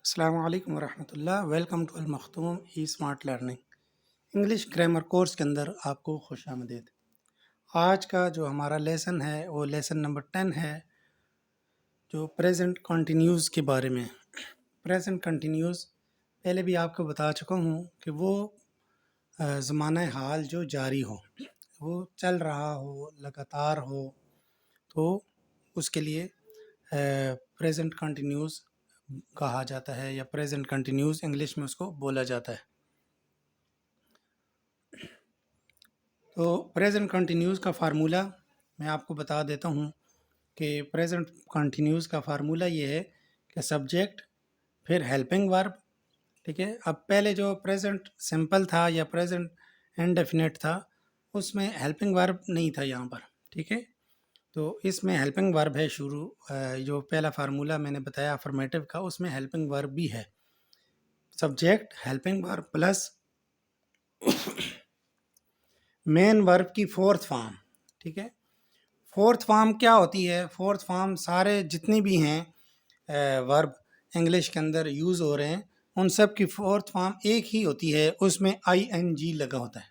السلام علیکم ورحمۃ اللہ، ویلکم ٹو المختوم E smart learning English grammar course کے اندر آپ کو خوش آمدید۔ آج کا جو ہمارا لیسن ہے وہ لیسن نمبر 10 ہے، جو پریزنٹ کنٹینیوز کے بارے میں۔ پریزنٹ کنٹینیوز پہلے بھی آپ کو بتا چکا ہوں کہ وہ زمانہ حال جو جاری ہو، وہ چل رہا ہو، لگاتار ہو، تو اس کے لیے پریزنٹ کنٹینیوز کہا جاتا ہے، یا پریزنٹ کنٹینیوز انگلش میں اس کو بولا جاتا ہے۔ تو پریزنٹ کنٹینیوز کا فارمولہ میں آپ کو بتا دیتا ہوں کہ پریزنٹ کنٹینیوز کا فارمولہ یہ ہے کہ سبجیکٹ پھر ہیلپنگ ورب، ٹھیک ہے۔ اب پہلے جو پریزنٹ سمپل تھا یا پریزنٹ انڈیفینٹ تھا، اس میں ہیلپنگ ورب نہیں تھا یہاں پر، ٹھیک ہے۔ تو اس میں ہیلپنگ ورب ہے شروع، جو پہلا فارمولہ میں نے بتایا افرمیٹو کا، اس میں ہیلپنگ ورب بھی ہے، subject helping verb plus main verb کی فورتھ فارم، ٹھیک ہے۔ فورتھ فارم کیا ہوتی ہے؟ فورتھ فارم سارے جتنی بھی ہیں ورب انگلش کے اندر یوز ہو رہے ہیں، ان سب کی فورتھ فارم ایک ہی ہوتی ہے، اس میں آئی این جی لگا ہوتا ہے،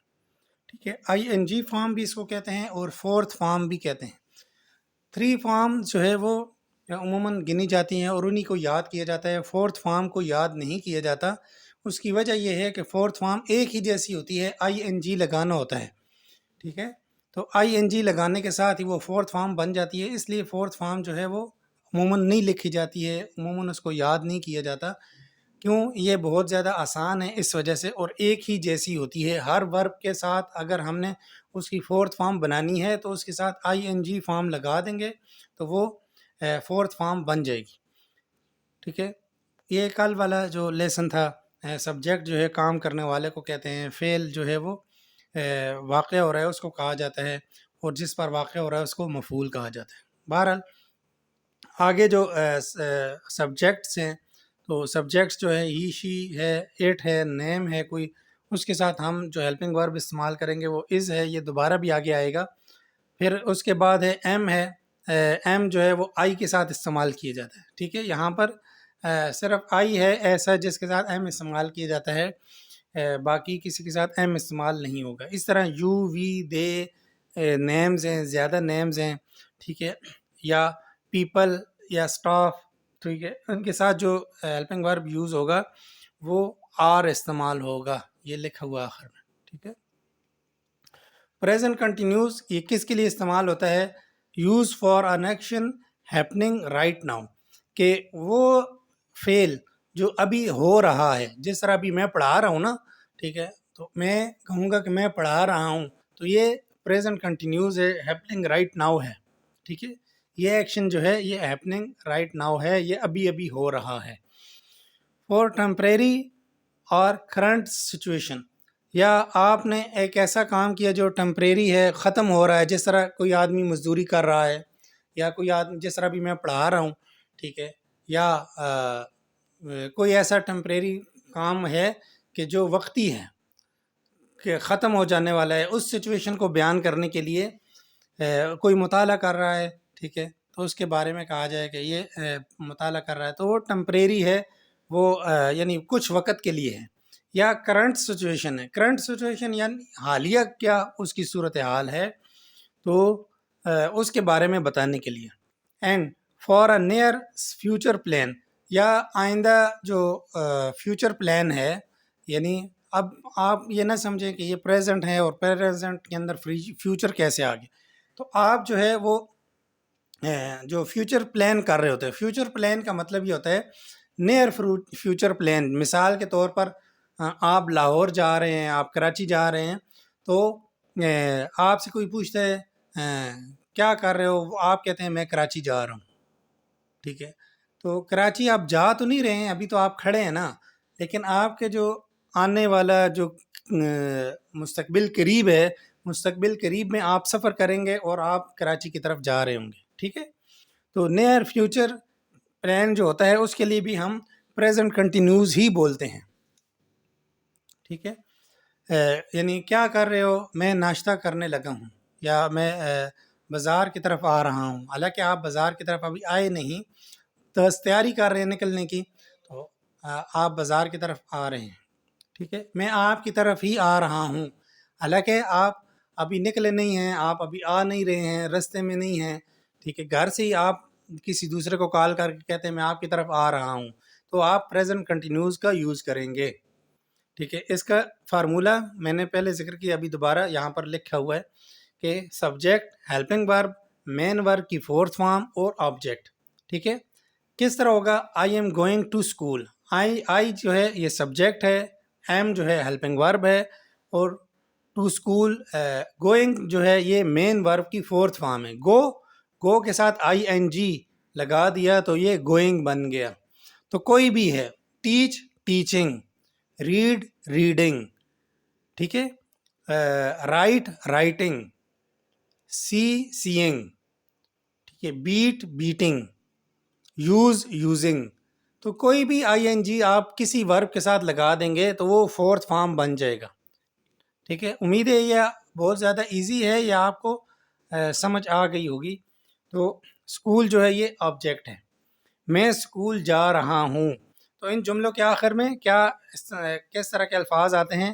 ٹھیک ہے۔ آئی این جی فارم بھی اس کو کہتے ہیں اور فورتھ فارم بھی کہتے ہیں۔ 3 فارم جو ہے وہ عموماً گنی جاتی ہیں اور انہی کو یاد کیا جاتا ہے، فورتھ فارم کو یاد نہیں کیا جاتا۔ اس کی وجہ یہ ہے کہ فورتھ فارم ایک ہی جیسی ہوتی ہے، آئی این جی لگانا ہوتا ہے، ٹھیک ہے۔ تو آئی این جی لگانے کے ساتھ ہی وہ فورتھ فارم بن جاتی ہے، اس لیے فورتھ فارم جو ہے وہ عموماً نہیں لکھی جاتی ہے، عموماً اس کو یاد نہیں کیا جاتا، کیوں؟ یہ بہت زیادہ آسان ہے اس وجہ سے، اور ایک ہی جیسی ہوتی ہے۔ ہر ورب کے ساتھ اگر ہم نے اس کی فورتھ فارم بنانی ہے تو اس کے ساتھ آئی این جی فارم لگا دیں گے تو وہ فورتھ فارم بن جائے گی، ٹھیک ہے۔ یہ کل والا جو لیسن تھا، سبجیکٹ جو ہے کام کرنے والے کو کہتے ہیں، فعل جو ہے وہ واقع ہو رہا ہے اس کو کہا جاتا ہے، اور جس پر واقع ہو رہا ہے اس کو مفعول کہا جاتا ہے۔ بہرحال آگے جو سبجیکٹس ہیں، تو سبجیکٹس جو ہے ہی، شی ہے، اٹ ہے، نیم ہے کوئی، اس کے ساتھ ہم جو ہیلپنگ ورب استعمال کریں گے وہ از ہے، یہ دوبارہ بھی آگے آئے گا۔ پھر اس کے بعد ہے ایم ہے، ایم جو ہے وہ آئی کے ساتھ استعمال کیا جاتا ہے، ٹھیک ہے۔ یہاں پر صرف آئی ہے ایسا جس کے ساتھ ایم استعمال کیا جاتا ہے، باقی کسی کے ساتھ ایم استعمال نہیں ہوگا۔ اس طرح یو، وی، دے نیمز ہیں، زیادہ نیمز ہیں، ٹھیک ہے، یا پیپل یا اسٹاف، ٹھیک ہے، ان کے ساتھ جو ہیلپنگ ورب یوز ہوگا وہ آر استعمال ہوگا، یہ لکھا ہوا آخر میں، ٹھیک ہے۔ پریزنٹ کنٹینیوز یہ کس کے لیے استعمال ہوتا ہے؟ Use for an action happening right now, کہ وہ فعل جو ابھی ہو رہا ہے، جس طرح ابھی میں پڑھا رہا ہوں نا، ٹھیک ہے، تو میں کہوں گا کہ میں پڑھا رہا ہوں، تو یہ پریزنٹ کنٹینیوز ہے، ہیپننگ رائٹ ناؤ ہے، ٹھیک ہے۔ یہ ایکشن جو ہے یہ ہیپننگ رائٹ ناؤ ہے، یہ ابھی ابھی ہو رہا ہے۔ فور ٹیمپریری اور کرنٹ سچویشن، یا آپ نے ایک ایسا کام کیا جو ٹیمپریری ہے، ختم ہو رہا ہے، جس طرح کوئی آدمی مزدوری کر رہا ہے، یا کوئی آدمی جس طرح بھی میں پڑھا رہا ہوں، ٹھیک ہے، یا کوئی ایسا ٹیمپریری کام ہے کہ جو وقتی ہے، کہ ختم ہو جانے والا ہے، اس سچویشن کو بیان کرنے کے لیے کوئی مطالعہ کر رہا ہے، ٹھیک ہے، تو اس کے بارے میں کہا جائے کہ یہ مطالعہ کر رہا ہے، تو وہ ٹیمپریری ہے، وہ یعنی کچھ وقت کے لیے ہے۔ یا کرنٹ سچویشن ہے، کرنٹ سچویشن یعنی حالیہ کیا اس کی صورتحال ہے، تو اس کے بارے میں بتانے کے لیے۔ And for a near future plan, یا آئندہ جو فیوچر پلان ہے، یعنی اب آپ یہ نہ سمجھیں کہ یہ پریزنٹ ہے اور پریزنٹ کے اندر فیوچر کیسے آ گئے، تو آپ جو ہے وہ جو فیوچر پلان کر رہے ہوتے ہیں، فیوچر پلان کا مطلب یہ ہوتا ہے نیئر فیوچر پلان۔ مثال کے طور پر آپ لاہور جا رہے ہیں، آپ کراچی جا رہے ہیں، تو آپ سے کوئی پوچھتا ہے کیا کر رہے ہو، آپ کہتے ہیں میں کراچی جا رہا ہوں، ٹھیک ہے۔ تو کراچی آپ جا تو نہیں رہے ہیں، ابھی تو آپ کھڑے ہیں نا، لیکن آپ کے جو آنے والا جو مستقبل قریب ہے، مستقبل قریب میں آپ سفر کریں گے اور آپ کراچی کی طرف جا رہے ہوں گے، ٹھیک ہے۔ تو نیئر فیوچر پلان جو ہوتا ہے اس کے لیے بھی ہم پریزنٹ کنٹینیوز ہی بولتے ہیں، ٹھیک ہے۔ یعنی کیا کر رہے ہو؟ میں ناشتہ کرنے لگا ہوں، یا میں بازار کی طرف آ رہا ہوں، حالانکہ آپ بازار کی طرف ابھی آئے نہیں، تو تیاری کر رہے ہیں نکلنے کی، تو آپ بازار کی طرف آ رہے ہیں، ٹھیک ہے، میں آپ کی طرف ہی آ رہا ہوں، حالانکہ آپ ابھی نکلے نہیں ہیں، آپ ابھی آ نہیں رہے ہیں، رستے میں نہیں ہیں، ٹھیک ہے، گھر سے ہی آپ کسی دوسرے کو کال کر کے کہتے ہیں میں آپ کی طرف آ رہا ہوں، تو آپ پریزنٹ کنٹینیوس کا یوز کریں گے، ٹھیک ہے۔ اس کا فارمولا میں نے پہلے ذکر کیا، ابھی دوبارہ یہاں پر لکھا ہوا ہے کہ سبجیکٹ، ہیلپنگ ورب، مین ورب کی فورتھ فارم اور آبجیکٹ، ٹھیک ہے۔ کس طرح ہوگا؟ I am going to school, I جو ہے یہ سبجیکٹ ہے، ایم جو ہے ہیلپنگ ورب ہے، اور ٹو اسکول گوئنگ جو ہے یہ مین ورب کی فورتھ فارم ہے۔ گو کے ساتھ آئی این جی لگا دیا تو یہ گوئنگ بن گیا۔ تو کوئی بھی ہے، ٹیچ ٹیچنگ، ریڈ ریڈنگ، ٹھیک ہے، رائٹ رائٹنگ، سی سینگ، ٹھیک ہے، بیٹ بیٹنگ، یوز یوزنگ، تو کوئی بھی آئی این جی آپ کسی ورب کے ساتھ لگا دیں گے تو وہ فورتھ فارم بن جائے گا، ٹھیک ہے۔ امید ہے یہ بہت زیادہ ایزی ہے، یہ آپ کو سمجھ آ گئی ہوگی۔ تو اسکول جو ہے یہ آبجیکٹ ہے، میں اسکول جا رہا ہوں، تو ان جملوں کے آخر میں کیا کس طرح کے الفاظ آتے ہیں؟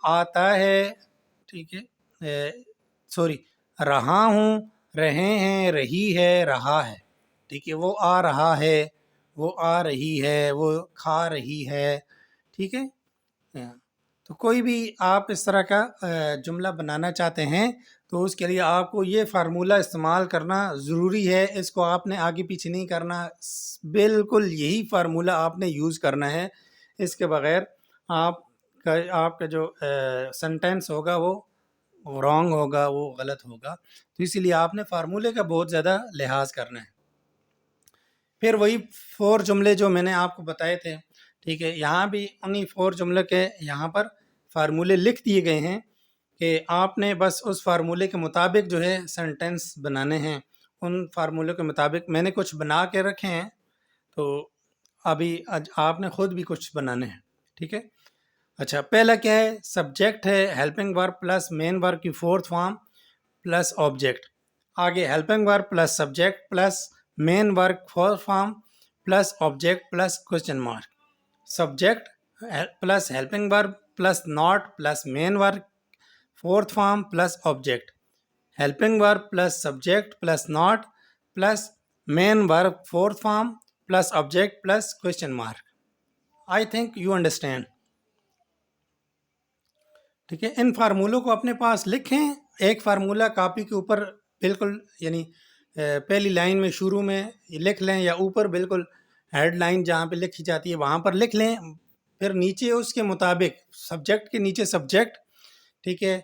آتا ہے، ٹھیک ہے، سوری، رہا ہوں، رہے ہیں، رہی ہے، رہا ہے، ٹھیک ہے، وہ آ رہا ہے، وہ آ رہی ہے، وہ کھا رہی ہے، ٹھیک ہے۔ تو کوئی بھی آپ اس طرح کا جملہ بنانا چاہتے ہیں تو اس کے لیے آپ کو یہ فارمولہ استعمال کرنا ضروری ہے، اس کو آپ نے آگے پیچھے نہیں کرنا، بالکل یہی فارمولہ آپ نے یوز کرنا ہے، اس کے بغیر آپ کا جو سنٹینس ہوگا وہ رانگ ہوگا، وہ غلط ہوگا، تو اسی لیے آپ نے فارمولے کا بہت زیادہ لحاظ کرنا ہے۔ پھر وہی 4 جملے جو میں نے آپ کو بتائے تھے، ٹھیک ہے، یہاں بھی انہی 4 جملے کے یہاں پر فارمولے لکھ دیے گئے ہیں کہ آپ نے بس اس فارمولے کے مطابق جو ہے سینٹینس بنانے ہیں، ان فارمولے کے مطابق میں نے کچھ بنا کے رکھے ہیں، تو ابھی آپ نے خود بھی کچھ بنانے ہیں، ٹھیک ہے۔ اچھا، پہلا کیا ہے؟ سبجیکٹ ہے، helping verb plus main verb کی فورتھ فارم پلس آبجیکٹ، آگے helping verb plus subject plus main verb fourth form plus object plus question mark, subject plus helping verb plus not plus main verb fourth form plus object, helping verb plus subject plus not plus main verb fourth form plus object plus question mark. I think you understand, ٹھیک ہے۔ ان فارمولوں کو اپنے پاس لکھیں، ایک formula copy کے اوپر بالکل، یعنی پہلی لائن میں شروع میں لکھ لیں، یا اوپر بالکل ہیڈ لائن جہاں پہ لکھی جاتی ہے وہاں پر لکھ لیں، پھر نیچے اس کے مطابق سبجیکٹ کے نیچے سبجیکٹ، ٹھیک ہے،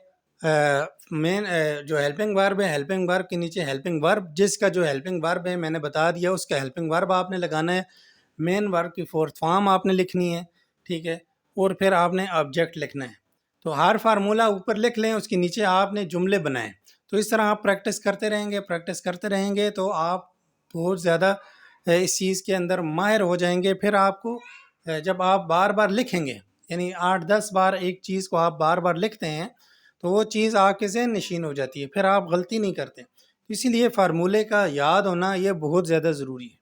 مین جو ہیلپنگ ورب ہے، ہیلپنگ ورب کے نیچے ہیلپنگ ورب، جس کا جو ہیلپنگ ورب ہے میں نے بتا دیا، اس کا ہیلپنگ ورب آپ نے لگانا ہے، مین ورب کی فورتھ فارم آپ نے لکھنی ہے، ٹھیک ہے، اور پھر آپ نے آبجیکٹ لکھنا ہے۔ تو ہر فارمولہ اوپر لکھ لیں، اس کے نیچے آپ نے جملے بنائیں، تو اس طرح آپ پریکٹس کرتے رہیں گے تو آپ بہت زیادہ اس چیز کے اندر ماہر ہو جائیں گے۔ پھر آپ کو جب آپ بار بار لکھیں گے، یعنی 8-10 بار ایک چیز کو آپ بار بار لکھتے ہیں تو وہ چیز آپ کے ذہن نشین ہو جاتی ہے، پھر آپ غلطی نہیں کرتے، اسی لیے فارمولے کا یاد ہونا یہ بہت زیادہ ضروری ہے۔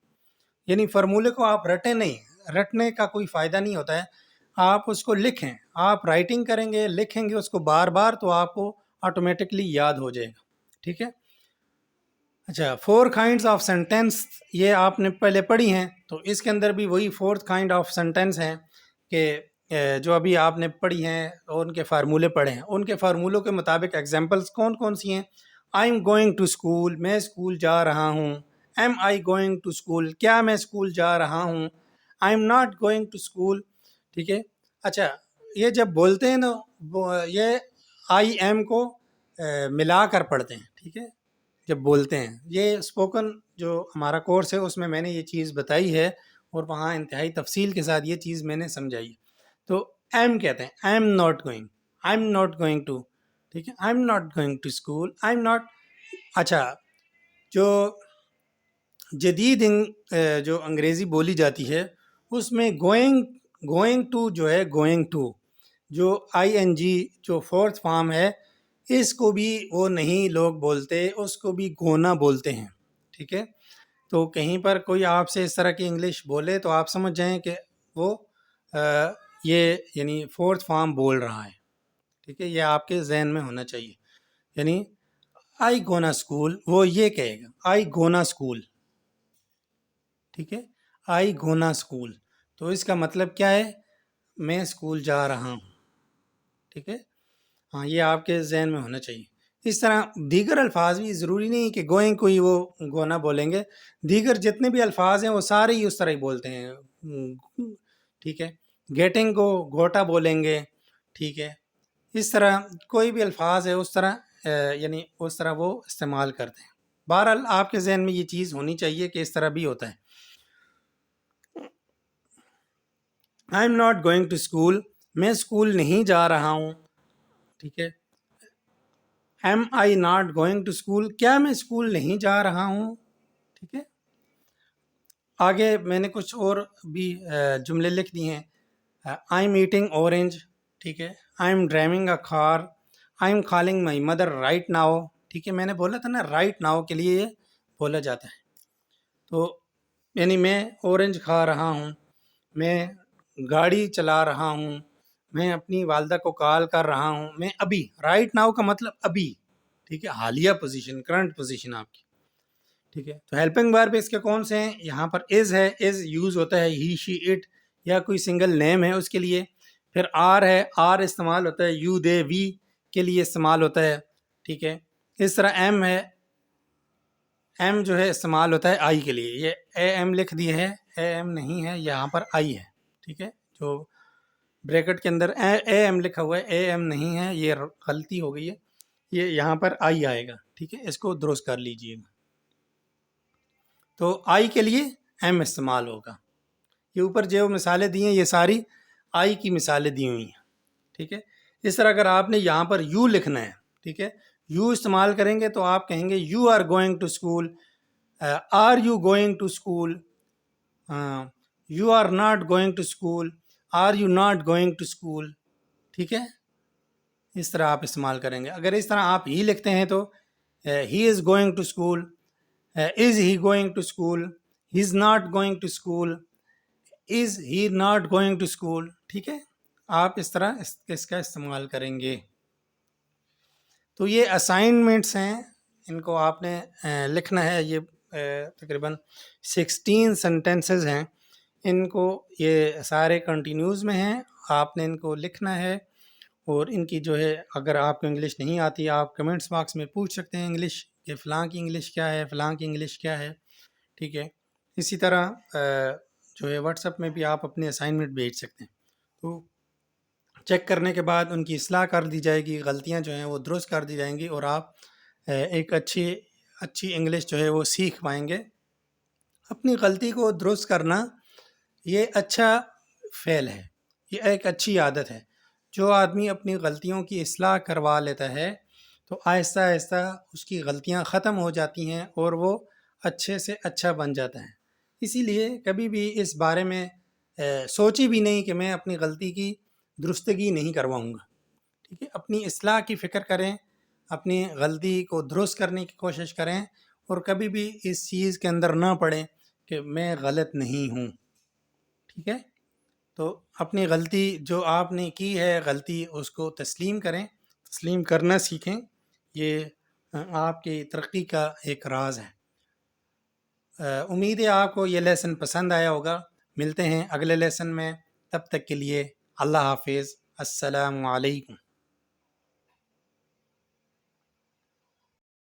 یعنی فارمولے کو آپ رٹیں نہیں، رٹنے کا کوئی فائدہ نہیں ہوتا ہے، آپ اس کو لکھیں، آپ رائٹنگ کریں گے، لکھیں گے اس کو بار بار تو آپ کو آٹومیٹکلی یاد ہو جائے گا، ٹھیک ہے۔ اچھا، 4 kinds آف سینٹینس یہ آپ نے پہلے پڑھی ہیں، تو اس کے اندر بھی وہی 4th kind آف سینٹینس ہیں کہ جو ابھی آپ نے پڑھی ہیں اور ان کے فارمولے پڑھے ہیں، ان کے فارمولوں کے مطابق ایگزامپلس کون کون سی ہیں؟ I am going to school, میں اسکول جا رہا ہوں، am I going to school, کیا میں اسکول جا رہا ہوں، I am not going to school, ٹھیک ہے۔ اچھا، یہ جب بولتے ہیں نا، یہ آئی ایم کو ملا کر پڑھتے ہیں، ٹھیک ہے، جب بولتے ہیں، یہ اسپوکن جو ہمارا کورس ہے اس میں نے یہ چیز بتائی ہے، اور وہاں انتہائی تفصیل کے ساتھ یہ چیز میں نے سمجھائی ہے۔ تو ایم کہتے ہیں، I am not going, I am not going to, ٹھیک ہے، I am not going to school, I am not. اچھا، جو جدید جو انگریزی بولی جاتی ہے اس میں گوئنگ ٹو جو ہے، گوئنگ ٹو جو آئی این جی جو فورتھ فارم ہے، اس کو بھی وہ نہیں لوگ بولتے، اس کو بھی گونا بولتے ہیں، ٹھیک ہے۔ تو کہیں پر کوئی آپ سے اس طرح کی انگلش بولے تو آپ سمجھ جائیں کہ وہ یہ یعنی فورتھ فارم بول رہا ہے، ٹھیک ہے، یہ آپ کے ذہن میں ہونا چاہیے. یعنی آئی گونا اسکول، وہ یہ کہے گا آئی گونا اسکول، ٹھیک ہے، آئی گونا اسکول، تو اس کا مطلب کیا ہے؟ میں اسکول جا رہا ہوں، ٹھیک ہے. ہاں، یہ آپ کے ذہن میں ہونا چاہیے. اس طرح دیگر الفاظ بھی ضروری نہیں کہ گوئنگ کو ہی وہ گونا بولیں گے، دیگر جتنے بھی الفاظ ہیں وہ سارے ہی اس طرح ہی بولتے ہیں، ٹھیک ہے. گیٹنگ کو گوٹا بولیں گے، ٹھیک ہے. اس طرح کوئی بھی الفاظ ہے اس طرح یعنی اس طرح وہ استعمال کرتے ہیں. بہرحال آپ کے ذہن میں یہ چیز ہونی چاہیے کہ اس طرح بھی ہوتا ہے. I am not going to school, میں اسکول نہیں جا رہا ہوں، ٹھیک ہے. Am I not going to school, کیا میں اسکول نہیں جا رہا ہوں، ٹھیک ہے. آگے میں نے کچھ اور بھی جملے لکھ دی ہیں. آئی ایم ایٹنگ اورنج، ٹھیک ہے. I M driving a car, I am calling my mother right now, ٹھیک ہے. میں نے بولا تھا نا رائٹ ناؤ کے لیے یہ بولا جاتا ہے. تو یعنی میں اورنج کھا رہا ہوں، میں گاڑی چلا رہا ہوں، میں اپنی والدہ کو کال کر رہا ہوں، میں ابھی. رائٹ ناؤ کا مطلب ابھی، ٹھیک ہے، حالیہ پوزیشن، کرنٹ پوزیشن آپ کی، ٹھیک ہے. تو ہیلپنگ ورب اس کے کون سے ہیں؟ یہاں پر از ہے، از یوز ہوتا ہے ہی شی اٹ یا کوئی سنگل نیم ہے اس کے لیے. پھر آر ہے، آر استعمال ہوتا ہے یو دے وی کے لیے استعمال ہوتا ہے، ٹھیک ہے. اس طرح ایم ہے، ایم جو ہے استعمال ہوتا ہے آئی کے لیے. یہ اے ایم لکھ دی ہے، اے ایم نہیں ہے، یہاں پر آئی ہے، ٹھیک ہے. جو بریکٹ کے اندر اے ایم لکھا ہوا ہے، اے ایم نہیں ہے، یہ غلطی ہو گئی ہے، یہ یہاں پر آئی آئے گا، ٹھیک ہے. اس کو درست کر لیجئے گا. تو آئی کے لیے ایم استعمال ہوگا. یہ اوپر جو مثالیں دی ہیں یہ ساری آئی کی مثالیں دی ہوئی ہیں، ٹھیک ہے. اس طرح اگر آپ نے یہاں پر یو لکھنا ہے، ٹھیک ہے، یو استعمال کریں گے تو آپ کہیں گے you are going to school, are you going to school, you are not going to school, are you not going to school, ٹھیک ہے. اس طرح آپ استعمال کریں گے. اگر اس طرح آپ ہی لکھتے ہیں تو he is going to school, is he going to school, he is not going to school, is he not going to school, ٹھیک ہے. آپ اس طرح اس کا استعمال کریں گے. تو یہ اسائنمنٹس ہیں، ان کو آپ نے لکھنا ہے. یہ تقریباً 16 سینٹنسز ہیں، ان کو یہ سارے کنٹینیوز میں ہیں، آپ نے ان کو لکھنا ہے. اور ان کی جو ہے اگر آپ کو انگلش نہیں آتی آپ کمنٹس باکس میں پوچھ سکتے ہیں انگلش کہ فلاں کی انگلش کیا ہے، فلاں کی انگلش کیا ہے، ٹھیک ہے. اسی طرح جو ہے واٹس ایپ میں بھی آپ اپنے اسائنمنٹ بھیج سکتے ہیں. تو چیک کرنے کے بعد ان کی اصلاح کر دی جائے گی، غلطیاں جو ہیں وہ درست کر دی جائیں گی، اور آپ ایک اچھی انگلش جو ہے وہ سیکھ پائیں گے. اپنی غلطی کو درست کرنا یہ اچھا فعل ہے، یہ ایک اچھی عادت ہے. جو آدمی اپنی غلطیوں کی اصلاح کروا لیتا ہے تو آہستہ آہستہ اس کی غلطیاں ختم ہو جاتی ہیں اور وہ اچھے سے اچھا بن جاتا ہے. اسی لیے کبھی بھی اس بارے میں سوچی بھی نہیں کہ میں اپنی غلطی کی درستگی نہیں کرواؤں گا، ٹھیک ہے. اپنی اصلاح کی فکر کریں، اپنی غلطی کو درست کرنے کی کوشش کریں، اور کبھی بھی اس چیز کے اندر نہ پڑیں کہ میں غلط نہیں ہوں، ٹھیک ہے. تو اپنی غلطی جو آپ نے کی ہے غلطی اس کو تسلیم کریں، تسلیم کرنا سیکھیں. یہ آپ کی ترقی کا ایک راز ہے. امید ہے آپ کو یہ لیسن پسند آیا ہوگا. ملتے ہیں اگلے لیسن میں، تب تک کے لیے اللہ حافظ، السلام علیکم.